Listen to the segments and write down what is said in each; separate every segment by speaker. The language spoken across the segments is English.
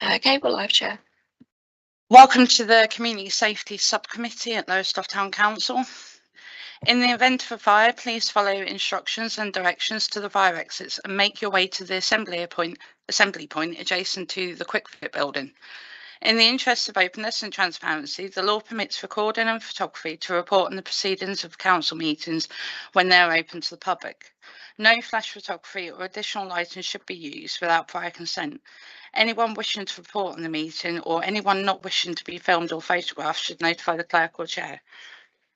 Speaker 1: Okay, we're live, Chair.
Speaker 2: Welcome to the Community Safety Subcommittee at Lowestoft Town Council. In the event of a fire, please follow instructions and directions to the fire exits and make your way to the assembly point adjacent to the QuickFit building. In the interest of openness and transparency, the law permits recording and photography to report on the proceedings of council meetings when they are open to the public. No flash photography or additional lighting should be used without prior consent. Anyone wishing to report on the meeting or anyone not wishing to be filmed or photographed should notify the clerk or chair.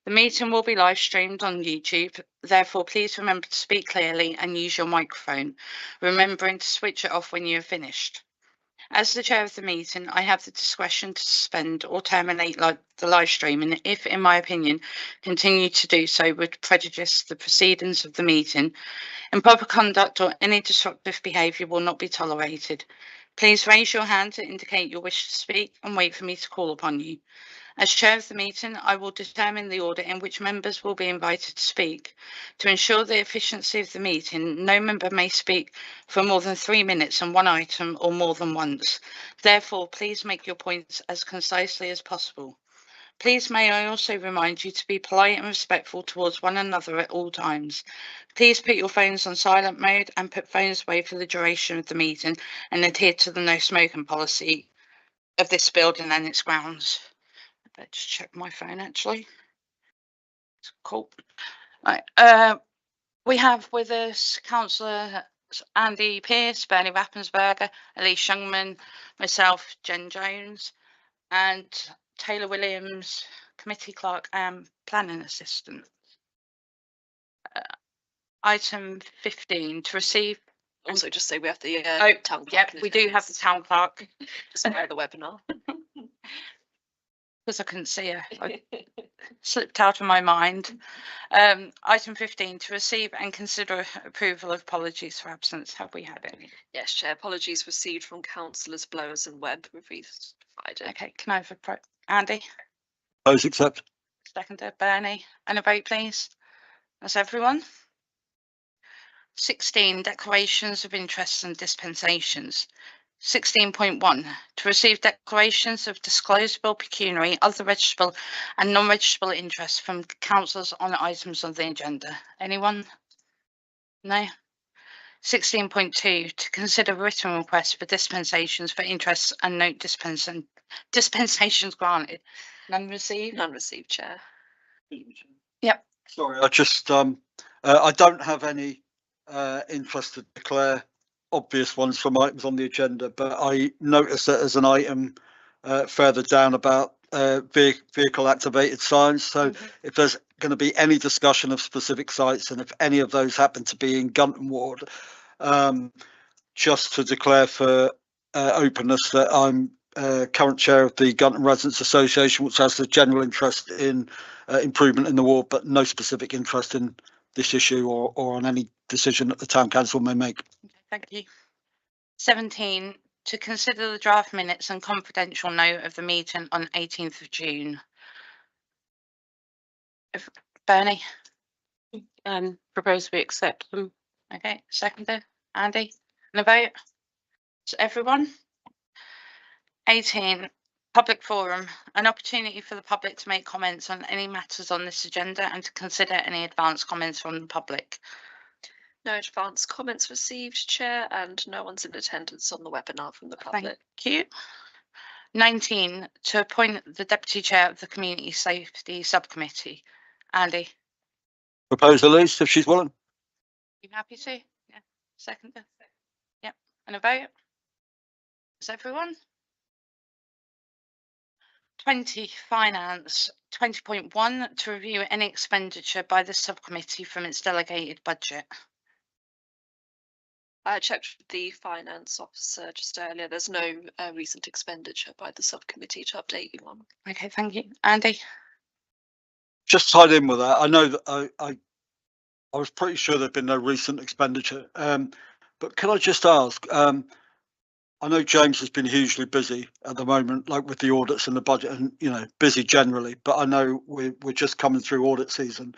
Speaker 2: The meeting will be live streamed on YouTube, therefore please remember to speak clearly and use your microphone, remembering to switch it off when you have finished. As the chair of the meeting, I have the discretion to suspend or terminate the live stream, and if, in my opinion, continue to do so would prejudice the proceedings of the meeting, improper conduct or any disruptive behaviour will not be tolerated. Please raise your hand to indicate your wish to speak and wait for me to call upon you. As chair of the meeting, I will determine the order in which members will be invited to speak. To ensure the efficiency of the meeting, no member may speak for more than 3 minutes on one item or more than once. Therefore, please make your points as concisely as possible. Please may I also remind you to be polite and respectful towards one another at all times. Please put your phones on silent mode and put phones away for the duration of the meeting and adhere to the no smoking policy of this building and its grounds. Let's check my phone actually. Cool. Right. We have with us Councillor Andy Pearce, Bernie Rappensberger, Elise Youngman, myself, Jen Jones, and Taylor Williams, Committee Clerk and Planning Assistant. Item 15 to receive.
Speaker 1: Also, just say we have the town clerk.
Speaker 2: Yep, we do have the town clerk.
Speaker 1: Just by the webinar.
Speaker 2: Because I couldn't see her. I slipped out of my mind. Item 15 to receive and consider approval of apologies for absence. Have we had any?
Speaker 1: Yes, Chair. Apologies received from councillors Blowers and Webb. Friday.
Speaker 2: Okay, can I have a Andy?
Speaker 3: Those accept.
Speaker 2: Seconder, Bernie. And a vote, please. That's everyone. 16, declarations of interests and dispensations. 16.1, to receive declarations of disclosable pecuniary, other registrable and non-registrable interests from councillors on items on the agenda. Anyone? No? 16.2, to consider written requests for dispensations for interests and note dispensations granted. None received?
Speaker 1: None received, Chair.
Speaker 2: Yep.
Speaker 3: Sorry, I just I don't have any interest to declare obvious ones from items on the agenda, but I noticed that there's an item further down about vehicle activated signs. So if there's going to be any discussion of specific sites, and if any of those happen to be in Gunton Ward, just to declare for openness that I'm current chair of the Gunton Residents Association, which has the general interest in improvement in the ward, but no specific interest in this issue or on any decision that the town council may make.
Speaker 2: Okay, thank you. 17, to consider the draft minutes and confidential note of the meeting on 18th of June. Bernie?
Speaker 4: Propose we accept them.
Speaker 2: Okay, seconder, Andy, and a vote. So everyone. 18, public forum, an opportunity for the public to make comments on any matters on this agenda and to consider any advance comments from the public.
Speaker 1: No advance comments received, Chair, and no one's in attendance on the webinar from the public.
Speaker 2: Thank you. 19, to appoint the Deputy Chair of the Community Safety Subcommittee. Andy?
Speaker 3: Propose Elise, if she's willing.
Speaker 2: You happy to? Yeah. Seconder? Yep. And a vote? Is everyone? 20, finance. 20.1, to review any expenditure by the subcommittee from its delegated budget.
Speaker 1: I checked with the finance officer just earlier. There's no recent expenditure by the subcommittee to update you on.
Speaker 2: Okay, thank you. Andy?
Speaker 3: Just tied in with that, I know that I was pretty sure there'd been no recent expenditure, but can I just ask, I know James has been hugely busy at the moment, like with the audits and the budget and, you know, busy generally, but I know we're just coming through audit season.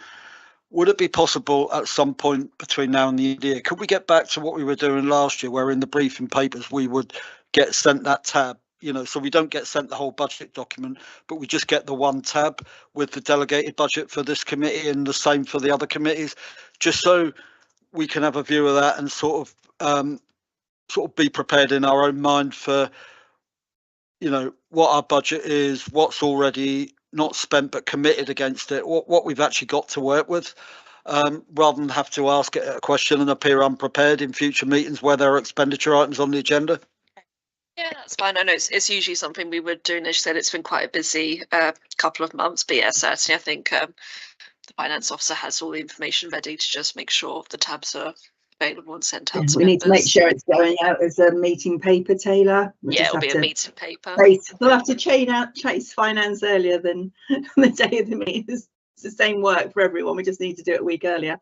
Speaker 3: would it be possible at some point between now and the end of the year, could we get back to what we were doing last year, where in the briefing papers we would get sent that tab, you know, so we don't get sent the whole budget document, but we just get the one tab with the delegated budget for this committee and the same for the other committees, just so we can have a view of that and sort of be prepared in our own mind for, you know, what our budget is, what's already not spent but committed against it, what we've actually got to work with, rather than have to ask a question and appear unprepared in future meetings where there are expenditure items on the agenda.
Speaker 1: Yeah, that's fine. I know it's usually something we would do, and as you said, it's been quite a busy couple of months, but yeah, certainly I think the finance officer has all the information ready to just make sure the tabs are available and sent out to
Speaker 4: we need to make
Speaker 1: members.
Speaker 4: sure it's going out as a meeting paper, Taylor.
Speaker 1: Yeah, it'll be a meeting paper.
Speaker 4: We'll have to chase finance earlier than the day of the meeting. It's the same work for everyone. We just need to do it a week earlier.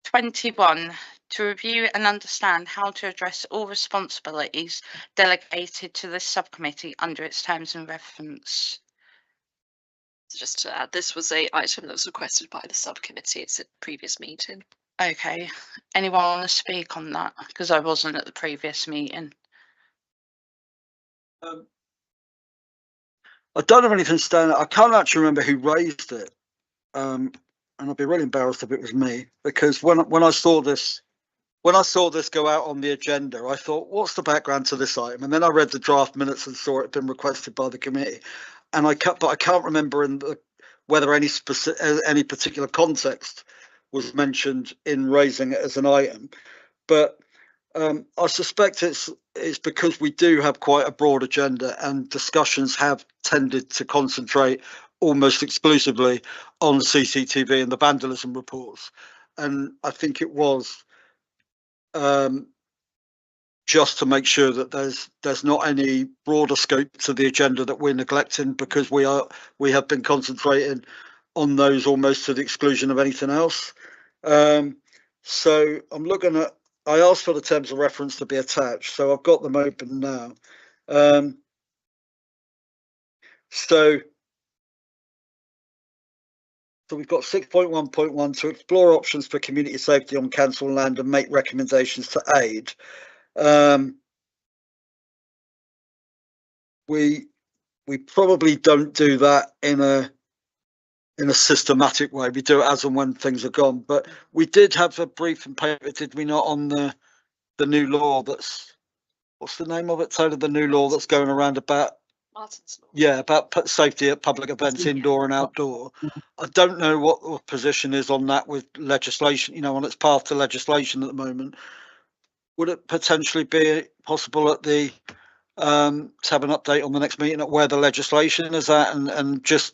Speaker 2: 21, to review and understand how to address all responsibilities delegated to this subcommittee under its terms and reference.
Speaker 1: So just to add, this was a item that was requested by the subcommittee. It's a previous meeting.
Speaker 2: Okay, anyone want to speak on that? Because I wasn't at the previous meeting.
Speaker 3: I don't have anything standing. I can't actually remember who raised it, and I'd be really embarrassed if it was me, because when I saw this go out on the agenda, I thought, what's the background to this item? And then I read the draft minutes and saw it had been requested by the committee, and I can't remember whether any particular context was mentioned in raising it as an item, but I suspect it's because we do have quite a broad agenda, and discussions have tended to concentrate almost exclusively on CCTV and the vandalism reports. And I think it was just to make sure that there's not any broader scope to the agenda that we're neglecting, because we have been concentrating on those almost to the exclusion of anything else. So I'm looking at, I asked for the terms of reference to be attached, so I've got them open now. So we've got 6.1.1 to explore options for community safety on council land and make recommendations to aid. We probably don't do that in a systematic way. We do it as and when things are gone. But we did have a briefing paper, did we not, on the new law that's, what's the name of it, Taylor? The new law that's going around about,
Speaker 1: Martin's law.
Speaker 3: yeah, about safety at public events, indoor and outdoor. I don't know what the position is on that with legislation, you know, on its path to legislation at the moment. Would it potentially be possible at the to have an update on the next meeting at where the legislation is at, and just,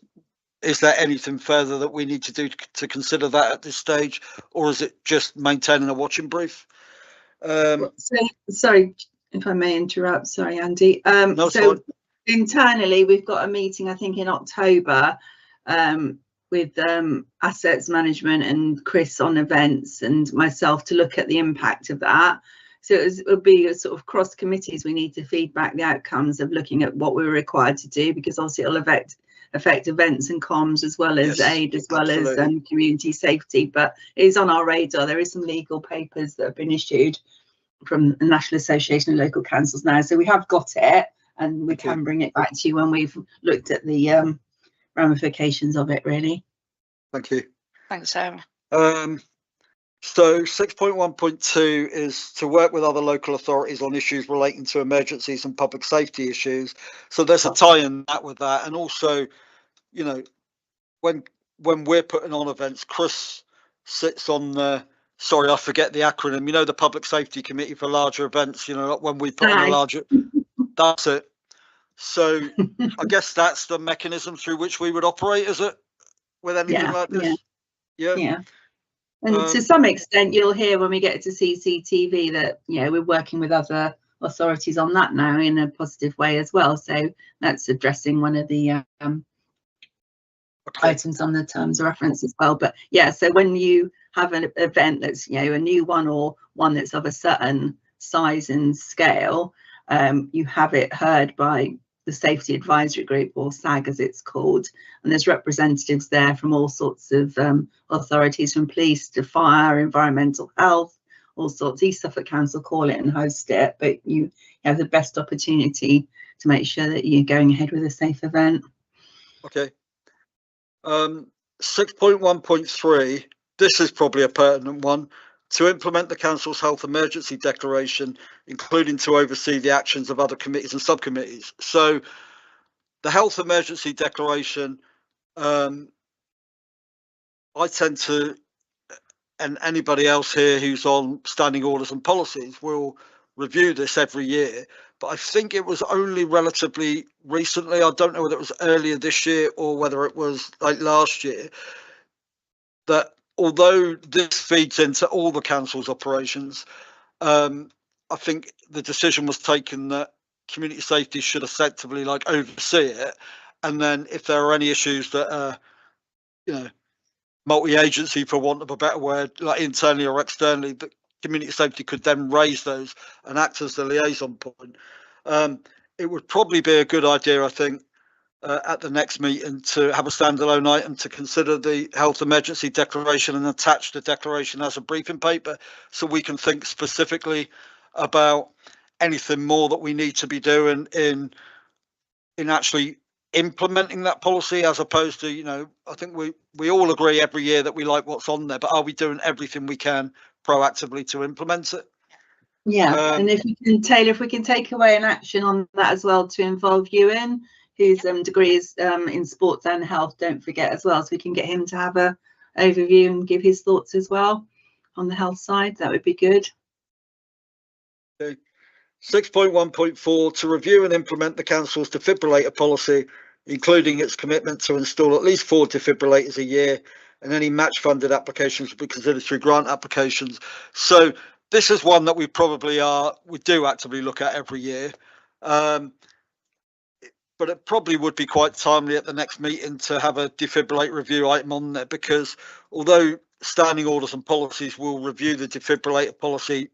Speaker 3: is there anything further that we need to do to consider that at this stage, or is it just maintaining a watching brief?
Speaker 4: So, sorry if I may interrupt. Sorry, Andy.
Speaker 3: No,
Speaker 4: so
Speaker 3: fine.
Speaker 4: Internally, we've got a meeting, I think, in October with assets management and Chris on events and myself to look at the impact of that. So it'll be a sort of cross committees. We need to feed back the outcomes of looking at what we're required to do, because obviously it'll affect events and comms as well as aid, as well as community safety. But it is on our radar. There is some legal papers that have been issued from the National Association of Local Councils now, so we have got it, and we can bring it back to you when we've looked at the ramifications of it, really.
Speaker 3: Thank you.
Speaker 2: Thanks, Sarah.
Speaker 3: So 6.1.2 is to work with other local authorities on issues relating to emergencies and public safety issues. So there's a tie in that with that. And also, you know, when we're putting on events, Chris sits on the, sorry, I forget the acronym, you know, the Public Safety Committee for larger events, you know, when we put on a larger, that's it. So I guess that's the mechanism through which we would operate, is it? With anything like this? Yeah.
Speaker 4: And to some extent, you'll hear when we get to CCTV that, you know, we're working with other authorities on that now in a positive way as well. So that's addressing one of the items on the terms of reference as well. But yeah, so when you have an event that's, you know, a new one or one that's of a certain size and scale, you have it heard by the Safety Advisory Group, or SAG as it's called, and there's representatives there from all sorts of authorities, from police to fire, environmental health, all sorts. East Suffolk Council call it and host it, but you have the best opportunity to make sure that you're going ahead with a safe event.
Speaker 3: Okay. 6.1.3, this is probably a pertinent one. To implement the council's health emergency declaration, including to oversee the actions of other committees and subcommittees. So the health emergency declaration, I tend to, and anybody else here who's on standing orders and policies will review this every year, but I think it was only relatively recently, I don't know whether it was earlier this year or whether it was like last year, that although this feeds into all the council's operations, I think the decision was taken that community safety should effectively like oversee it, and then if there are any issues that are, you know, multi-agency, for want of a better word, like internally or externally, that community safety could then raise those and act as the liaison point. It would probably be a good idea, I think, at the next meeting to have a standalone item to consider the health emergency declaration and attach the declaration as a briefing paper, so we can think specifically about anything more that we need to be doing in actually implementing that policy, as opposed to, you know, I think we all agree every year that we like what's on there, but are we doing everything we can proactively to implement it?
Speaker 4: Yeah, and if we can, Taylor, if we can take away an action on that as well to involve Ewan, whose degree is in sports and health, don't forget as well, so we can get him to have a overview and give his thoughts as well on the health side. That would be good.
Speaker 3: Okay. 6.1.4, to review and implement the council's defibrillator policy, including its commitment to install at least 4 defibrillators a year, and any match funded applications will be considered through grant applications. So this is one that we do actively look at every year. But it probably would be quite timely at the next meeting to have a defibrillate review item on there, because although standing orders and policies will review the defibrillator policy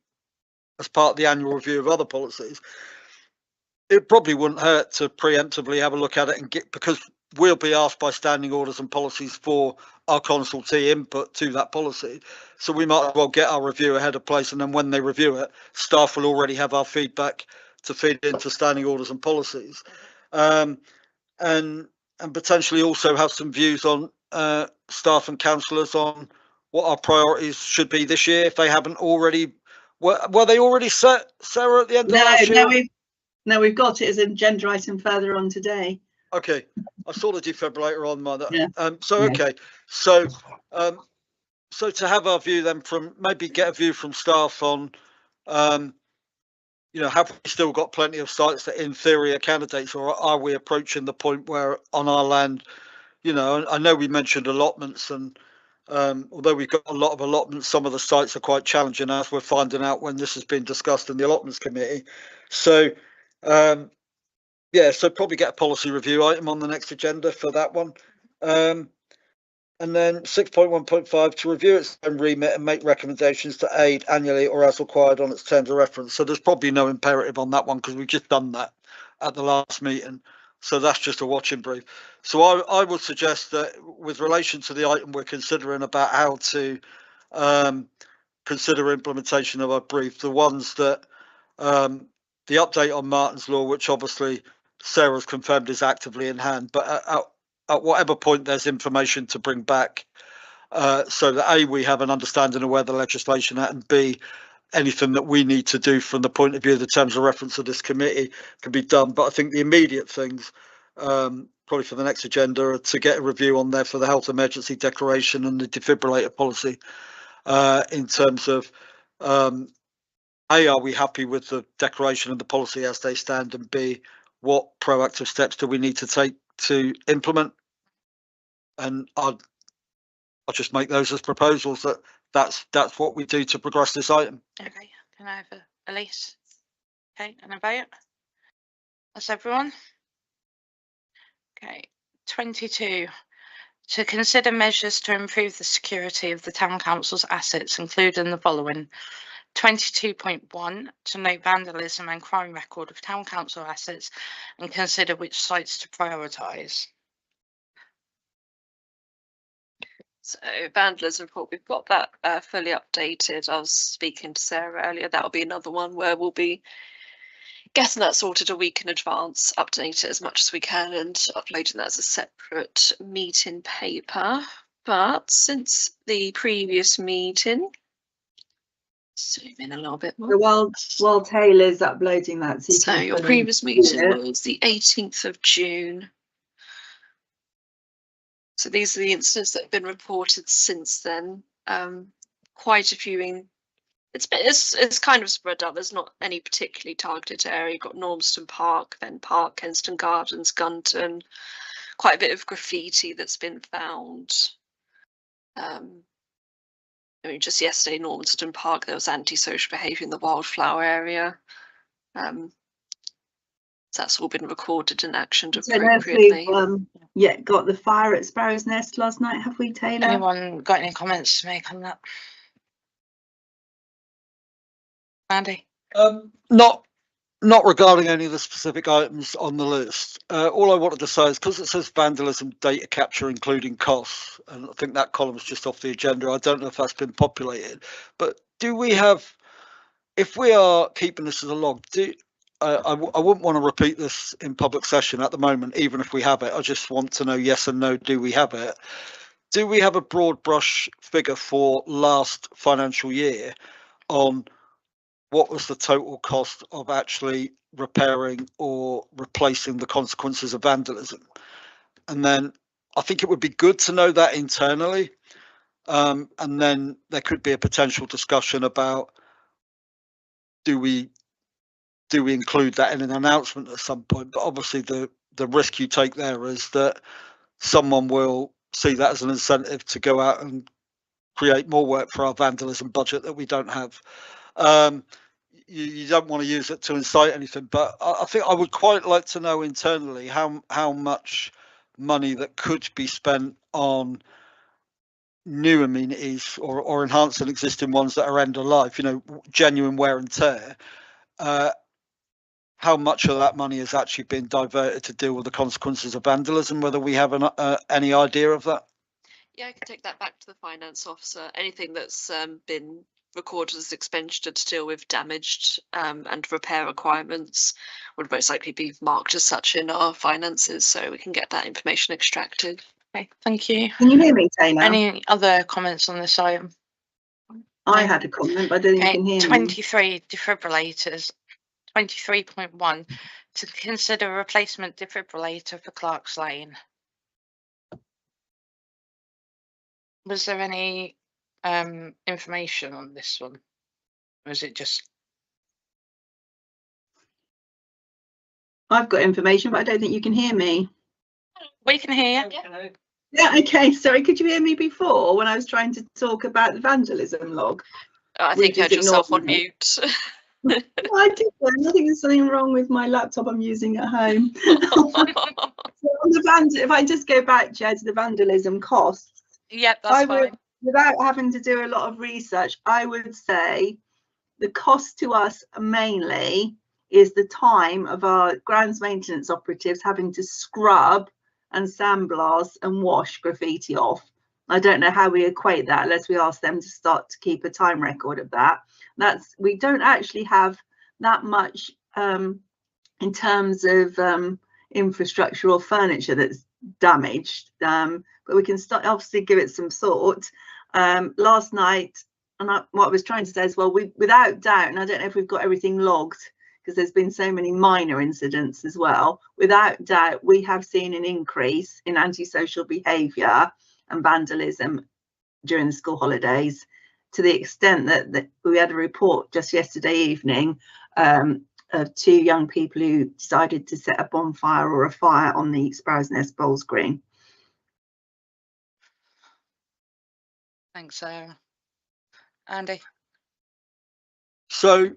Speaker 3: as part of the annual review of other policies, it probably wouldn't hurt to preemptively have a look at it and get, because we'll be asked by standing orders and policies for our consultee input to that policy. So we might as well get our review ahead of place, and then when they review it, staff will already have our feedback to feed into standing orders and policies. And potentially also have some views on staff and councillors on what our priorities should be this year, if they haven't already. Were they already set, Sarah, at the end of last year?
Speaker 4: No, we've got it as an agenda item further on today.
Speaker 3: Okay, I saw the defibrillator on my.
Speaker 4: Yeah.
Speaker 3: Okay, so to have our view then, from maybe get a view from staff on, you know, have we still got plenty of sites that in theory are candidates, or are we approaching the point where on our land, you know, I know we mentioned allotments, and although we've got a lot of allotments, some of the sites are quite challenging, as we're finding out when this has been discussed in the allotments committee. So yeah, so probably get a policy review item on the next agenda for that one. And then 6.1.5, to review its own remit and make recommendations to aid annually or as required on its terms of reference. So there's probably no imperative on that one, because we've just done that at the last meeting. So that's just a watching brief. So I would suggest that with relation to the item we're considering about how to consider implementation of our brief, the ones that the update on Martin's Law, which obviously Sarah's confirmed is actively in hand, but at whatever point there's information to bring back, so that A, we have an understanding of where the legislation at, and B, anything that we need to do from the point of view of the terms of reference of this committee can be done. But I think the immediate things, probably for the next agenda, are to get a review on there for the health emergency declaration and the defibrillator policy, in terms of A, are we happy with the declaration and the policy as they stand, and B, what proactive steps do we need to take to implement? And I'll just make those as proposals. That's what we do to progress this item.
Speaker 2: Okay, can I have Elise? Okay, and a vote? That's everyone? Okay, 22. To consider measures to improve the security of the town council's assets, including the following: 22.1 to note vandalism and crime record of town council assets and consider which sites to prioritise.
Speaker 1: So vandalism report, we've got that fully updated. I was speaking to Sarah earlier. That'll be another one where we'll be getting that sorted a week in advance, update it as much as we can, and uploading that as a separate meeting paper. But since the previous meeting, zoom in a little bit more.
Speaker 4: So while Taylor's uploading that,
Speaker 1: So
Speaker 4: can
Speaker 1: your
Speaker 4: fill in
Speaker 1: previous meeting
Speaker 4: here.
Speaker 1: was the 18th of June. So these are the incidents that have been reported since then. Quite a few it's kind of spread out. There's not any particularly targeted area. You've got Normston Park, then Park, Kensington Gardens, Gunton. Quite a bit of graffiti that's been found. I mean, just yesterday, Normston Park, there was antisocial behaviour in the wildflower area. So that's all been recorded and actioned
Speaker 4: I don't know if
Speaker 1: appropriately.
Speaker 4: we've got the fire at Sparrow's Nest last night, have we, Taylor?
Speaker 2: Anyone got any comments to make on that? Andy?
Speaker 3: Not regarding any of the specific items on the list. All I wanted to say is, because it says vandalism data capture including costs, and I think that column is just off the agenda. I don't know if that's been populated, but do we have, if we are keeping this as a log, I wouldn't want to repeat this in public session at the moment, even if we have it. I just want to know yes and no, do we have it? Do we have a broad brush figure for last financial year on what was the total cost of actually repairing or replacing the consequences of vandalism? And then I think it would be good to know that internally. And then there could be a potential discussion about, do we include that in an announcement at some point? But obviously the risk you take there is that someone will see that as an incentive to go out and create more work for our vandalism budget that we don't have. You don't want to use it to incite anything, but I think I would quite like to know internally how much money that could be spent on new amenities or enhancing existing ones that are end of life, genuine wear and tear. How much of that money has actually been diverted to deal with the consequences of vandalism, whether we have any idea of that?
Speaker 1: Yeah, I can take that back to the finance officer. Anything that's been recorded as expenditure to deal with damaged and repair requirements would most likely be marked as such in our finances, so we can get that information extracted.
Speaker 2: Okay, thank you.
Speaker 4: Can you hear me, Taylor?
Speaker 2: Any other comments on this item?
Speaker 4: I had a comment, but I don't think you can hear me.
Speaker 2: 23 defibrillators. 23.1 to consider a replacement defibrillator for Clark's Lane. Was there any information on this one? Or is it just?
Speaker 4: I've got information, but I don't think you can hear me.
Speaker 2: We can hear you.
Speaker 1: Yeah.
Speaker 4: Yeah, okay, sorry, could you hear me before when I was trying to talk about the vandalism log?
Speaker 1: I think you had
Speaker 4: just
Speaker 1: yourself
Speaker 4: ignored
Speaker 1: on
Speaker 4: me.
Speaker 1: mute.
Speaker 4: I didn't. I think there's something wrong with my laptop I'm using at home. So on the if I just go back, Chair, to the vandalism costs,
Speaker 2: Yep, that's fine.
Speaker 4: Without having to do a lot of research, I would say the cost to us mainly is the time of our grounds maintenance operatives having to scrub and sandblast and wash graffiti off. I don't know how we equate that unless we ask them to start to keep a time record of that. We don't actually have that much in terms of infrastructure or furniture that's damaged, but we can start obviously give it some thought. Last night, and what I was trying to say is, well, without doubt, and I don't know if we've got everything logged because there's been so many minor incidents as well, without doubt we have seen an increase in antisocial behaviour and vandalism during the school holidays, to the extent that we had a report just yesterday evening of 2 young people who decided to set a bonfire or a fire on the Sparrow's Nest Bowls Green.
Speaker 2: Thanks, Sarah. Andy?
Speaker 3: So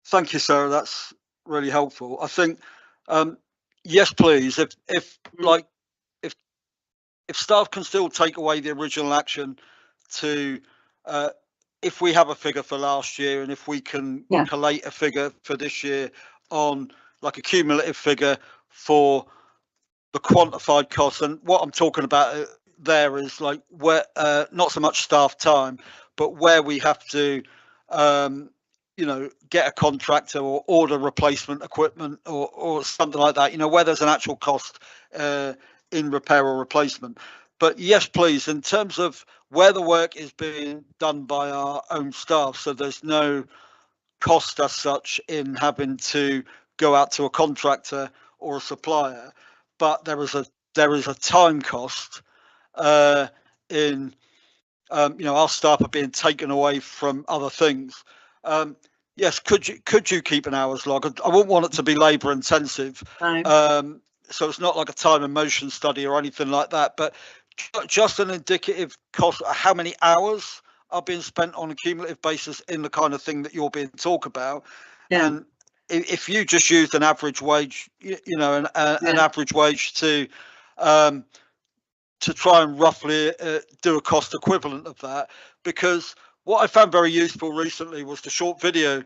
Speaker 3: thank you, Sarah, that's really helpful. I think yes, please, if staff can still take away the original action to if we have a figure for last year and if we can
Speaker 4: Yeah.
Speaker 3: collate a figure for this year on like a cumulative figure for the quantified costs, and what I'm talking about there is like where not so much staff time, but where we have to get a contractor or order replacement equipment or something like that, where there's an actual cost in repair or replacement. But yes, please, in terms of where the work is being done by our own staff, so there's no cost as such in having to go out to a contractor or a supplier, but there is a time cost in our staff are being taken away from other things. Yes, could you keep an hour's log? I wouldn't want it to be labour intensive,
Speaker 4: No.
Speaker 3: so it's not like a time and motion study or anything like that, but just an indicative cost. How many hours are being spent on a cumulative basis in the kind of thing that you're being talked about?
Speaker 4: Yeah.
Speaker 3: And if you just used an average wage, an average wage to try and roughly do a cost equivalent of that, because what I found very useful recently was the short video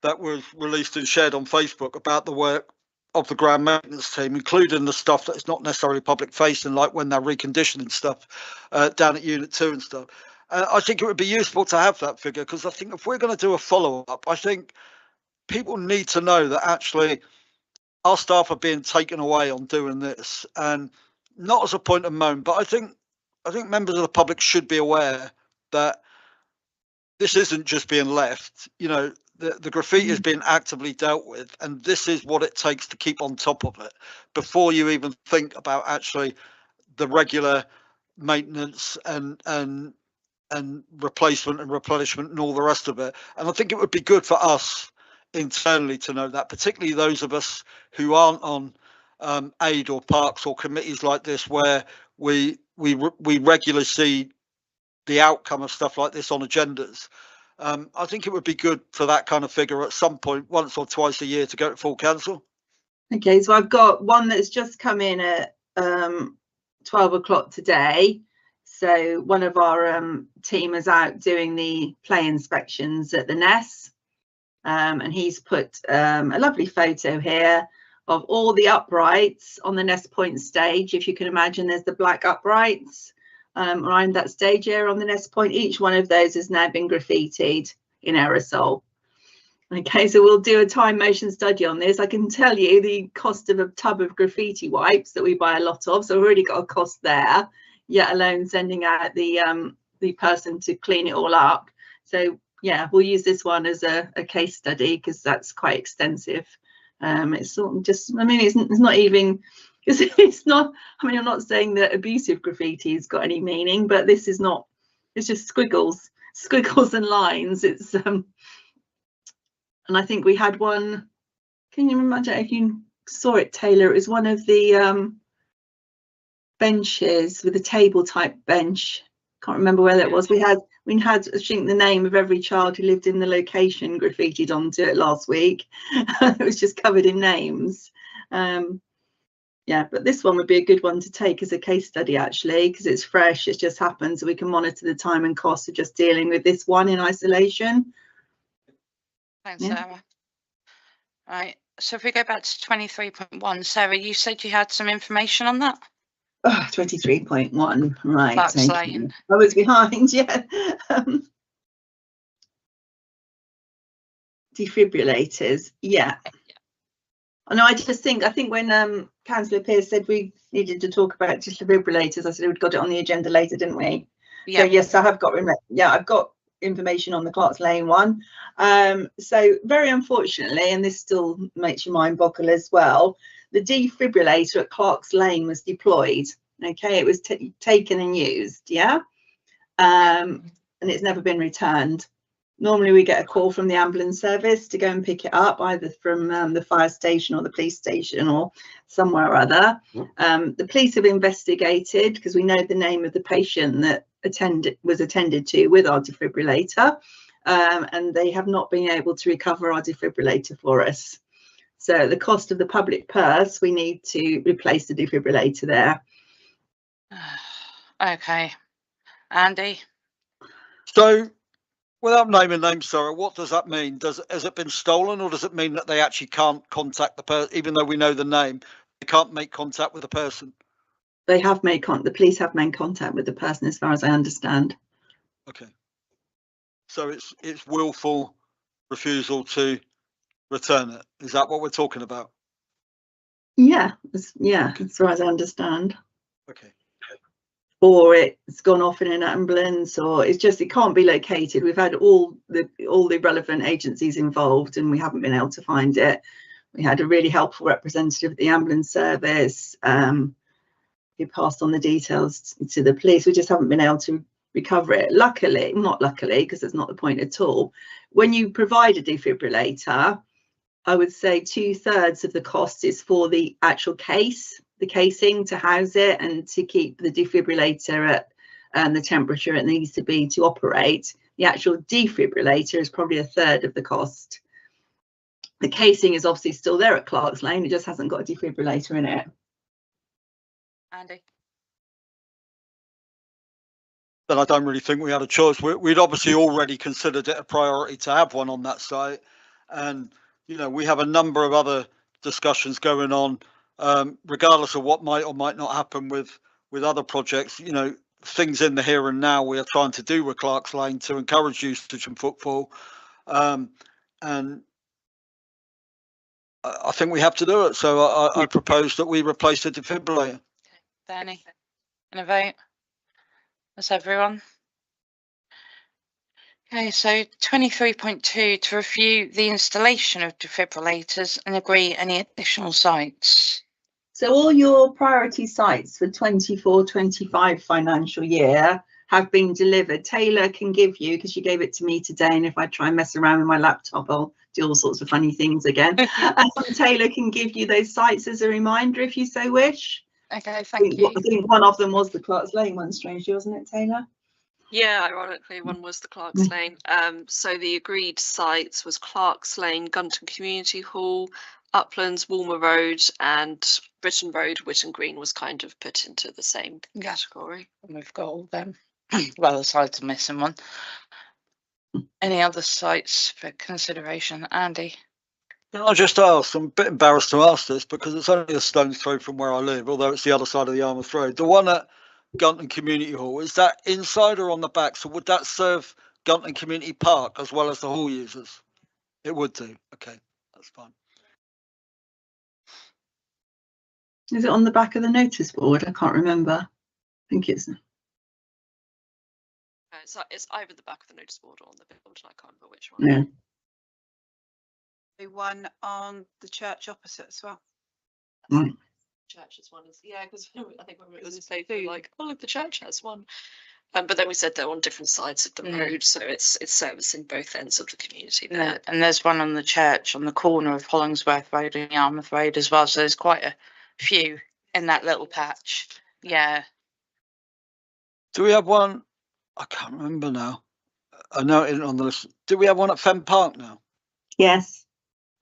Speaker 3: that was released and shared on Facebook about the work of the ground maintenance team, including the stuff that is not necessarily public facing, like when they're reconditioning stuff down at Unit 2 and stuff. I think it would be useful to have that figure, because I think if we're going to do a follow-up, I think people need to know that actually our staff are being taken away on doing this, and not as a point of moan, but I think members of the public should be aware that this isn't just being left. The graffiti is being actively dealt with, and this is what it takes to keep on top of it before you even think about actually the regular maintenance and replacement and replenishment and all the rest of it. And I think it would be good for us internally to know that, particularly those of us who aren't on aid or parks or committees like this, where we regularly see the outcome of stuff like this on agendas. I think it would be good for that kind of figure at some point, once or twice a year, to go to full council.
Speaker 4: Okay, so I've got one that's just come in at 12 o'clock today. So one of our team is out doing the play inspections at the Ness, and he's put a lovely photo here of all the uprights on the Ness Point stage. If you can imagine, there's the black uprights around that stage here on the Ness Point. Each one of those has now been graffitied in aerosol. Okay, so we'll do a time motion study on this. I can tell you the cost of a tub of graffiti wipes that we buy a lot of, so we've already got a cost there, yet alone sending out the person to clean it all up. So yeah, we'll use this one as a case study, because that's quite extensive. It's sort of just, I mean, it's not even, because it's not, I mean, I'm not saying that abusive graffiti has got any meaning, but this is not, it's just squiggles and lines. It's and I think we had one, can you imagine if you saw it, Taylor? It was one of the benches with a table type bench. Can't remember where that was. We had I think the name of every child who lived in the location graffitied onto it last week. It was just covered in names. Yeah, but this one would be a good one to take as a case study, actually, because it's fresh, it's just happened, so we can monitor the time and cost of just dealing with this one in isolation.
Speaker 2: Thanks,
Speaker 4: Yeah.
Speaker 2: Sarah. Right, so if we go back to 23.1, Sarah, you said you had some information on that?
Speaker 4: Oh, 23.1, right.
Speaker 2: Clark's
Speaker 4: thank you.
Speaker 2: Lane.
Speaker 4: I was behind, yeah. Defibrillators, yeah. No, I think when Councillor Pearce said we needed to talk about defibrillators, I said we'd got it on the agenda later, didn't we?
Speaker 2: Yeah.
Speaker 4: So yes, I've got information on the Clark's Lane one. So very unfortunately, and this still makes your mind boggle as well, the defibrillator at Clark's Lane was deployed. Okay, it was taken and used, yeah, and it's never been returned. Normally we get a call from the ambulance service to go and pick it up, either from the fire station or the police station or somewhere or other. The police have investigated, because we know the name of the patient that was attended to with our defibrillator, and they have not been able to recover our defibrillator for us. So the cost of the public purse, we need to replace the defibrillator there.
Speaker 2: Okay, Andy.
Speaker 3: So Without naming names, Sarah, what does that mean? Has it been stolen, or does it mean that they actually can't contact the person, even though we know the name, they can't make contact with the person?
Speaker 4: They have made the police have made contact with the person, as far as I understand.
Speaker 3: Okay. So it's willful refusal to return it. Is that what we're talking about?
Speaker 4: Yeah, as far as I understand.
Speaker 3: Okay.
Speaker 4: Or it's gone off in an ambulance, or it can't be located. We've had all the relevant agencies involved, and we haven't been able to find it. We had a really helpful representative of the ambulance service who passed on the details to the police. We just haven't been able to recover it. Luckily, not luckily, because it's not the point at all. When you provide a defibrillator, I would say 2/3 of the cost is for the actual case, the casing to house it and to keep the defibrillator at the temperature it needs to be to operate. The actual defibrillator is probably 1/3 of the cost. The casing is obviously still there at Clark's Lane, it just hasn't got a defibrillator in it.
Speaker 2: Andy?
Speaker 3: Then I don't really think we had a choice. We'd obviously already considered it a priority to have one on that site. And, you know, we have a number of other discussions going on, regardless of what might or might not happen with other projects. You know, things in the here and now we are trying to do with Clark's Lane to encourage usage and footfall. And I think we have to do it. So I propose that we replace the defibrillator.
Speaker 2: Bernie? And a vote? That's everyone. Okay, so 23.2 to review the installation of defibrillators and agree any additional sites.
Speaker 4: So all your priority sites for 24-25 financial year have been delivered. Taylor can give you, because she gave it to me today, and if I try and mess around with my laptop, I'll do all sorts of funny things again. Taylor can give you those sites as a reminder if you so wish.
Speaker 2: Okay, thank you.
Speaker 4: I think one of them was the Clark's Lane one, strangely, wasn't it, Taylor?
Speaker 1: Yeah, ironically, one was the Clark's Lane. So the agreed sites was Clark's Lane, Gunton Community Hall, Uplands, Walmer Road, and Britton Road. Whitton Green was kind of put into the same category.
Speaker 2: We've got all them. Well, aside to missing one. Any other sites for consideration? Andy?
Speaker 3: Can I just ask, I'm a bit embarrassed to ask this because it's only a stone's throw from where I live, although it's the other side of the Yarmouth Road. The one at Gunton Community Hall, is that inside or on the back? So would that serve Gunton Community Park as well as the hall users? It would do. Okay, that's fine.
Speaker 4: Is it on the back of the notice board? I can't remember. I think it's.
Speaker 1: It's either the back of the notice board or on the billboard. I can't remember which one.
Speaker 4: Yeah.
Speaker 5: The one on the church opposite as well.
Speaker 4: Mm.
Speaker 1: Church's one is, yeah, because I think when it was safe, like, oh look, the church has one. But then we said they're on different sides of the road, so it's servicing both ends of the community there.
Speaker 2: And there's one on the church on the corner of Hollingsworth Road and Yarmouth Road as well. So there's quite a few in that little patch. Yeah.
Speaker 3: Do we have one? I can't remember now. I know it on the list. Do we have one at Fen Park now?
Speaker 4: Yes.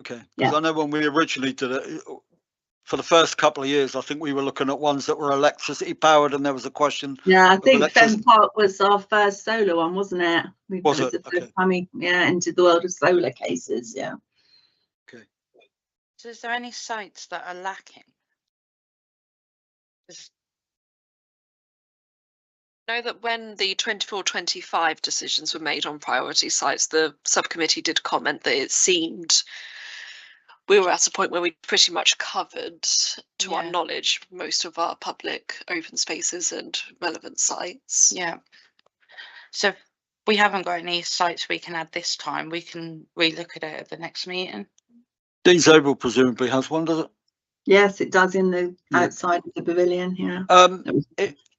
Speaker 3: Okay, because I know when we originally did it, for the first couple of years, I think we were looking at ones that were electricity powered, and there was a question.
Speaker 4: Yeah, I think Fen Park was our first solar one, wasn't it?
Speaker 3: Was it?
Speaker 4: The first time we into the world of solar cases, yeah.
Speaker 3: Okay.
Speaker 2: So is there any sites that are lacking?
Speaker 1: Know that when the 24-25 decisions were made on priority sites, the subcommittee did comment that it seemed we were at a point where we pretty much covered, to our knowledge, most of our public open spaces and relevant sites.
Speaker 2: Yeah. So if we haven't got any sites we can add this time, we can relook at it at the next meeting.
Speaker 3: Dean's Oval presumably has one, does it?
Speaker 4: Yes, it does in the outside of the pavilion. Yeah.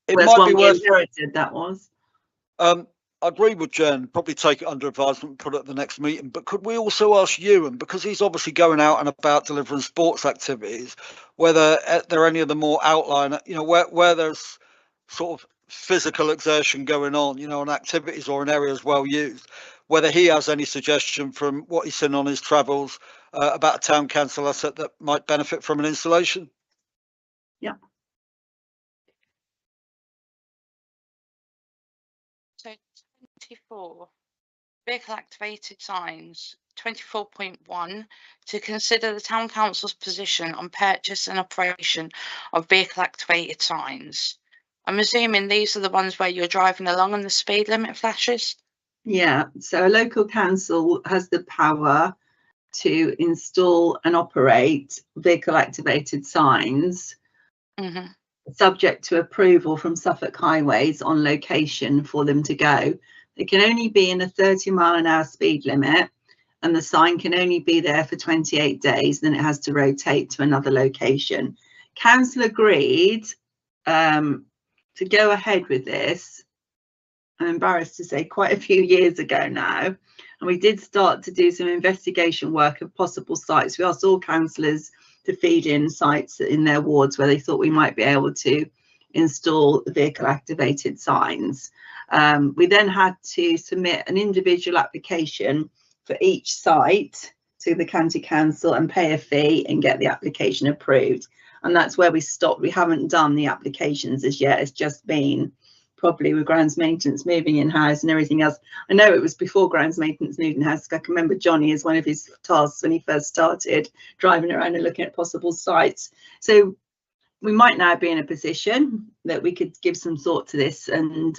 Speaker 3: It might be worth.
Speaker 4: That was.
Speaker 3: I agree with Jen. Probably take it under advisement and put it at the next meeting. But could we also ask Ewan, because he's obviously going out and about delivering sports activities, whether there are any of the more outline, you know, where there's sort of physical exertion going on, you know, on activities or in areas well used, whether he has any suggestion from what he's seen on his travels about a town council asset that might benefit from an installation.
Speaker 4: Yeah.
Speaker 2: So 24. Vehicle activated signs. 24.1 to consider the town council's position on purchase and operation of vehicle activated signs. I'm assuming these are the ones where you're driving along and the speed limit flashes.
Speaker 4: Yeah, so a local council has the power to install and operate vehicle activated signs, subject to approval from Suffolk Highways on location for them to go. They can only be in a 30-mile-an-hour speed limit, and the sign can only be there for 28 days, then it has to rotate to another location. Council agreed to go ahead with this, I'm embarrassed to say, quite a few years ago now, and we did start to do some investigation work of possible sites. We asked all councillors to feed in sites in their wards where they thought we might be able to install vehicle activated signs. We then had to submit an individual application for each site to the county council and pay a fee and get the application approved. And that's where we stopped. We haven't done the applications as yet. It's just been probably with grounds maintenance moving in house and everything else. I know it was before grounds maintenance moved in house. I can remember Johnny as one of his tasks when he first started driving around and looking at possible sites. So we might now be in a position that we could give some thought to this and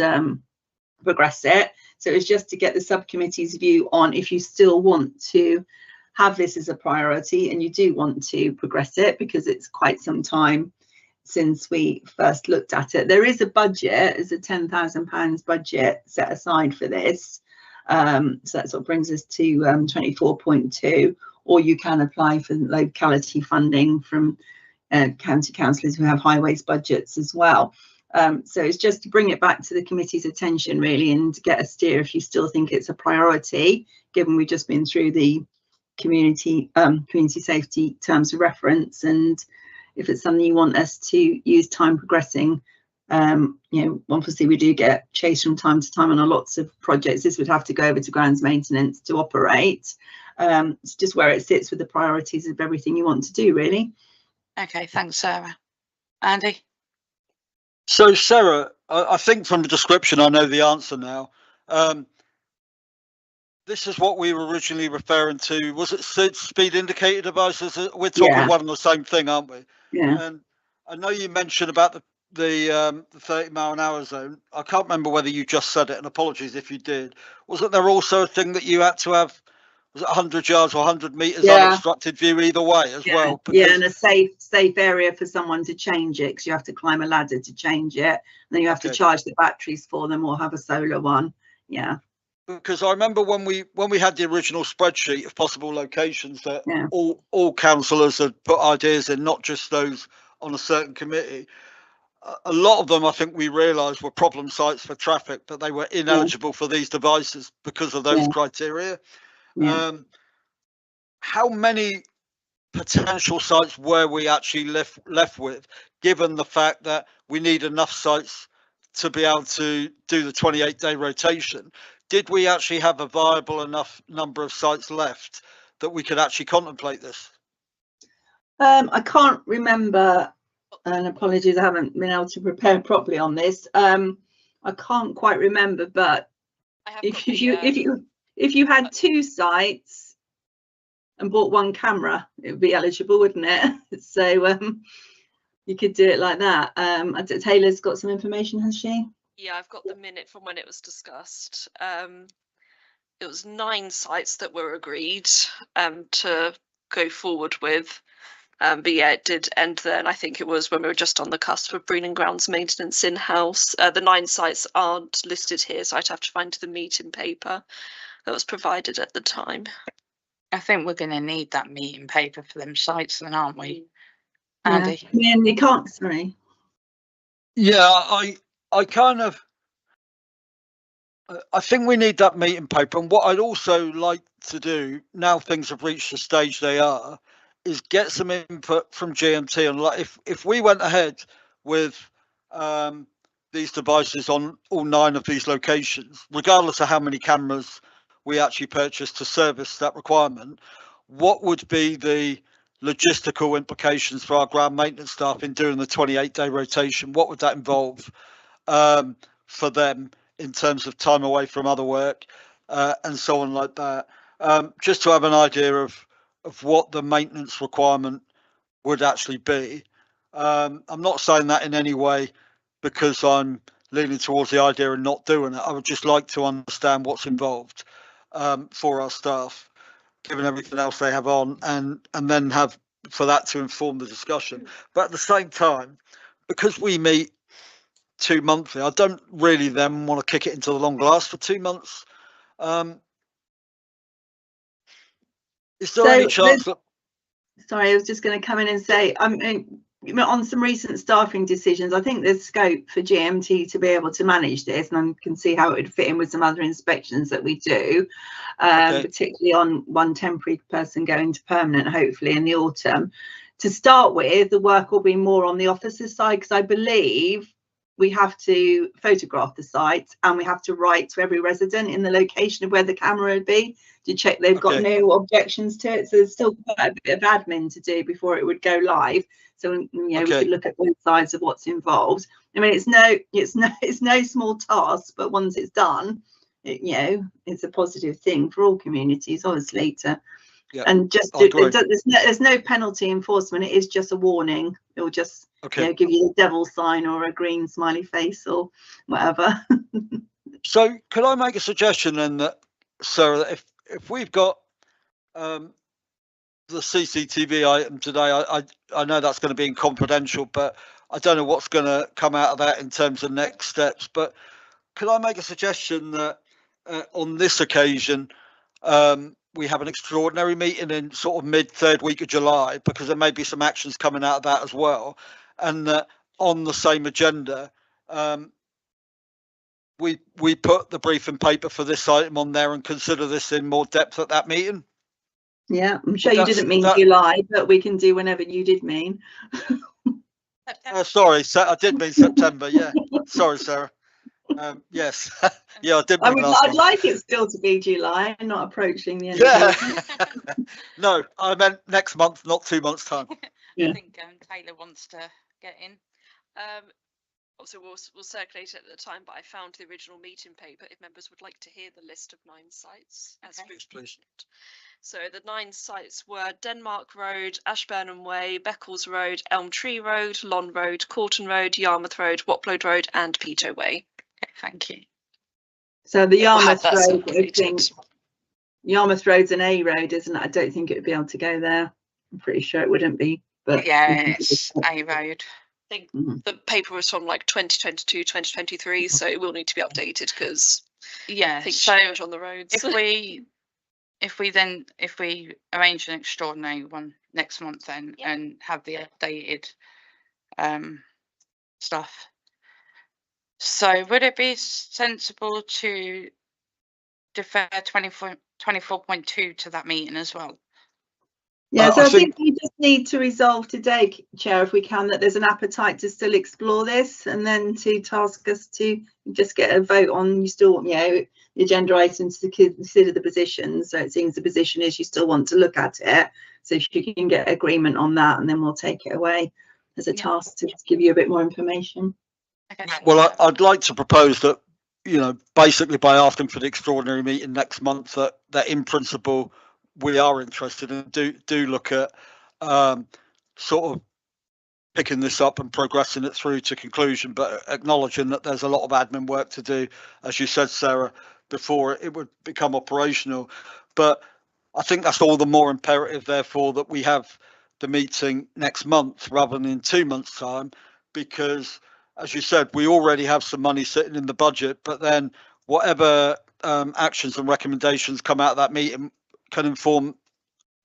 Speaker 4: progress it. So it's just to get the subcommittee's view on if you still want to have this as a priority and you do want to progress it, because it's quite some time since we first looked at it. There is a budget, there's a £10,000 budget set aside for this. So that's what brings us to 24.2, or you can apply for locality funding from county councillors who have highways budgets as well. So it's just to bring it back to the committee's attention really, and to get a steer if you still think it's a priority, given we've just been through the community safety terms of reference, and if it's something you want us to use time progressing. You know, obviously we do get chased from time to time on lots of projects. This would have to go over to grounds maintenance to operate. It's just where it sits with the priorities of everything you want to do really.
Speaker 2: Okay, thanks, Sarah. Andy?
Speaker 3: So Sarah, I think from the description I know the answer now. This is what we were originally referring to. Was it speed indicator devices? We're talking one and the same thing, aren't we?
Speaker 4: Yeah.
Speaker 3: And I know you mentioned about the 30-mile-an-hour zone. I can't remember whether you just said it, and apologies if you did. Wasn't there also a thing that you had to have? Was it 100 yards or 100 meters unobstructed view either way as well?
Speaker 4: Yeah, and a safe area for someone to change it, because you have to climb a ladder to change it, and then you have to charge the batteries for them or have a solar one. Yeah.
Speaker 3: Because I remember when we had the original spreadsheet of possible locations that all councillors had put ideas in, not just those on a certain committee. A lot of them, I think we realised, were problem sites for traffic, but they were ineligible for these devices because of those criteria. How many potential sites were we actually left with, given the fact that we need enough sites to be able to do the 28-day rotation? Did we actually have a viable enough number of sites left that we could actually contemplate this?
Speaker 4: I can't remember, and apologies, I haven't been able to prepare properly on this. I can't quite remember, but if you had 2 sites and bought 1 camera, it would be eligible, wouldn't it? So you could do it like that. Taylor's got some information, has she?
Speaker 1: Yeah, I've got the minute from when it was discussed. It was 9 sites that were agreed to go forward with. But yeah, it did end there, and I think it was when we were just on the cusp of bringing grounds maintenance in-house. The 9 sites aren't listed here, so I'd have to find the meeting paper that was provided at the time.
Speaker 2: I think we're going to need that meeting paper for them sites then, aren't we? Andy?
Speaker 4: Yeah, you can't, sorry.
Speaker 3: Yeah, I think we need that meeting paper, and what I'd also like to do, now things have reached the stage they are, is get some input from GMT. And like, if we went ahead with these devices on all 9 of these locations, regardless of how many cameras we actually purchased to service that requirement, what would be the logistical implications for our ground maintenance staff in doing the 28-day rotation? What would that involve for them in terms of time away from other work? and so on like that, just to have an idea of what the maintenance requirement would actually be. I'm not saying that in any way because I'm leaning towards the idea of not doing it. I would just like to understand what's involved for our staff, given everything else they have on, and then have for that to inform the discussion. But at the same time, because we meet 2 monthly, I don't really then want to kick it into the long glass for 2 months. Is there any chance that?
Speaker 4: Sorry, I was just going to come in and say, on some recent staffing decisions, I think there's scope for GMT to be able to manage this, and I can see how it would fit in with some other inspections that we do, particularly on one temporary person going to permanent, hopefully in the autumn. To start with, the work will be more on the officer's side, because I believe we have to photograph the site and we have to write to every resident in the location of where the camera would be to check they've got no objections to it. So there's still quite a bit of admin to do before it would go live. So we could look at both sides of what's involved. I mean, it's no small task, but once it's done, it's a positive thing for all communities, obviously. And just there's no penalty enforcement. It is just a warning. It will just give you the devil sign or a green smiley face or whatever.
Speaker 3: So could I make a suggestion then, that Sarah, that if we've got the CCTV item today, I know that's going to be in confidential, but I don't know what's going to come out of that in terms of next steps. But could I make a suggestion that on this occasion we have an extraordinary meeting in sort of mid-third week of July, because there may be some actions coming out of that as well, and that on the same agenda we put the briefing paper for this item on there and consider this in more depth at that meeting?
Speaker 4: Yeah, I'm sure you didn't mean July, but we can do whenever you did mean.
Speaker 3: Sorry, I did mean September. Yeah, sorry, Sarah. Yes, yeah, I did.
Speaker 4: I'd like it still to be July and not approaching the end. Of
Speaker 3: No, I meant next month, not 2 months' time.
Speaker 2: I think Taylor wants to get in.
Speaker 1: Also, we'll circulate it at the time, but I found the original meeting paper if members would like to hear the list of 9 sites.
Speaker 3: Please.
Speaker 1: So the 9 sites were Denmark Road, Ashburnham Way, Beccles Road, Elm Tree Road, Lon Road, Corton Road, Yarmouth Road, Wapload Road and Peto Way.
Speaker 2: Okay, thank you.
Speaker 4: So the Yarmouth Road, I think Yarmouth Road's an A road, isn't it? I don't think it would be able to go there. I'm pretty sure it wouldn't be. But
Speaker 2: yeah, it's A road.
Speaker 1: I think the paper was from like 2022, 2023, so it will need to be updated because things change on the roads. If we arrange an extraordinary one next month then and have the updated stuff. So would it be sensible to defer 24.2 to that meeting as well?
Speaker 4: Yeah, so I think we just need to resolve today, Chair, if we can, that there's an appetite to still explore this, and then to task us to just get a vote on, you still, the agenda items to consider the position. So it seems the position is you still want to look at it. So if you can get agreement on that, and then we'll take it away as a task to give you a bit more information.
Speaker 2: Okay.
Speaker 3: Well, I'd like to propose that, basically by asking for the extraordinary meeting next month, that in principle we are interested and do look at sort of picking this up and progressing it through to conclusion, but acknowledging that there's a lot of admin work to do, as you said, Sarah, before it would become operational. But I think that's all the more imperative, therefore, that we have the meeting next month rather than in 2 months' time, because, as you said, we already have some money sitting in the budget, but then whatever actions and recommendations come out of that meeting can inform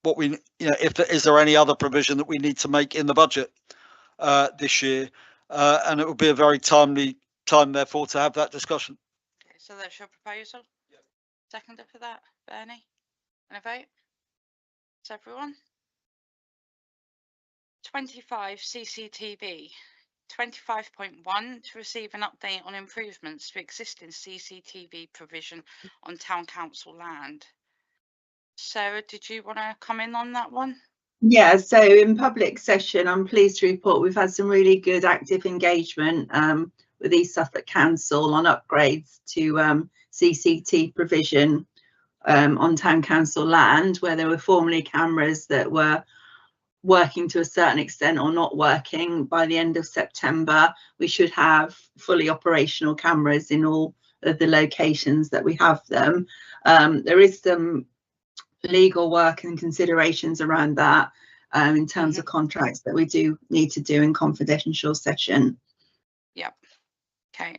Speaker 3: what we, if there is any other provision that we need to make in the budget this year, and it will be a very timely time, therefore, to have that discussion.
Speaker 2: Okay, so that's your proposal. Seconder for that, Bernie, and a vote. Is everyone? 25 CCTV. 25.1 to receive an update on improvements to existing CCTV provision on town council land. Sarah, did you want to come in on that one?
Speaker 4: Yeah, so in public session, I'm pleased to report we've had some really good active engagement with East Suffolk Council on upgrades to CCT provision on town council land where there were formerly cameras that were working to a certain extent or not working. By the end of September, we should have fully operational cameras in all of the locations that we have them. There is some legal work and considerations around that in terms of contracts that we do need to do in confidential session.
Speaker 2: Yep. Okay.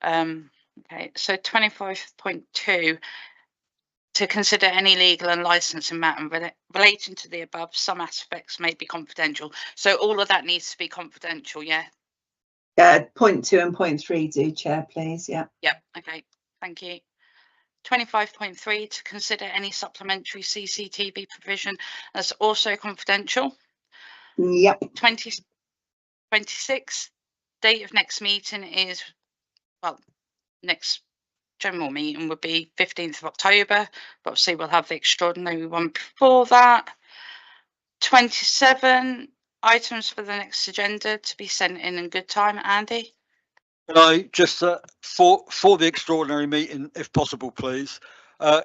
Speaker 2: Okay, so 25.2, to consider any legal and licensing matter relating to the above, some aspects may be confidential. So all of that needs to be confidential, yeah?
Speaker 4: Yeah, point 2 and point 3 do, Chair, please. Yeah.
Speaker 2: Yep, okay, thank you. 25.3, to consider any supplementary CCTV provision as also confidential.
Speaker 4: Yep.
Speaker 2: 26, date of next meeting is, well, next general meeting would be 15th of October, but obviously we'll have the extraordinary one before that. 27, items for the next agenda to be sent in good time. Andy?
Speaker 3: Can I just, for the extraordinary meeting, if possible, please?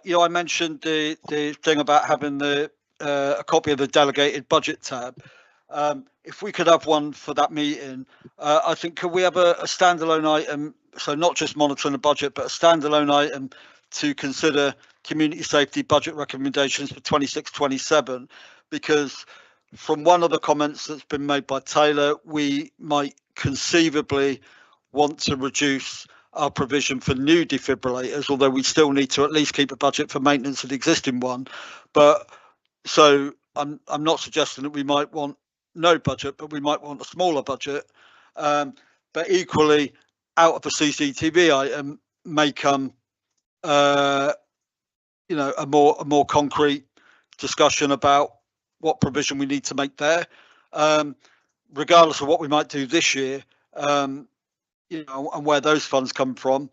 Speaker 3: You know, I mentioned the thing about having a copy of the delegated budget tab. If we could have one for that meeting, I think, could we have a standalone item, so not just monitoring the budget, but a standalone item to consider community safety budget recommendations for 26-27? Because from one of the comments that's been made by Taylor, we might conceivably want to reduce our provision for new defibrillators, although we still need to at least keep a budget for maintenance of the existing one. But so I'm not suggesting that we might want no budget, but we might want a smaller budget. But equally, out of the CCTV item may come, you know, a more concrete discussion about what provision we need to make there, regardless of what we might do this year. You know, and where those funds come from,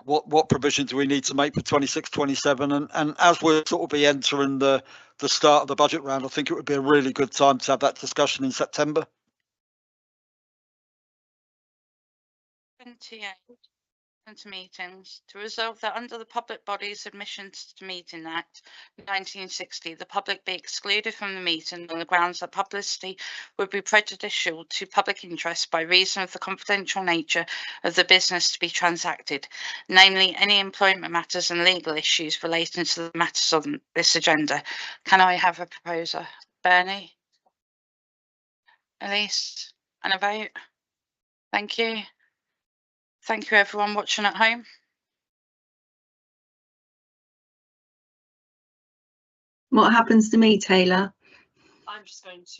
Speaker 3: what provisions do we need to make for 26-27? And as we're sort of be entering the start of the budget round, I think it would be a really good time to have that discussion in September.
Speaker 2: 28, to meetings, to resolve that under the Public Bodies Admissions to Meeting Act 1960, the public be excluded from the meeting on the grounds that publicity would be prejudicial to public interest by reason of the confidential nature of the business to be transacted, namely any employment matters and legal issues relating to the matters on this agenda. Can I have a proposer? Bernie? Elise? And a vote? Thank you. Thank you, everyone watching at home.
Speaker 4: What happens to me, Taylor?
Speaker 1: I'm just going to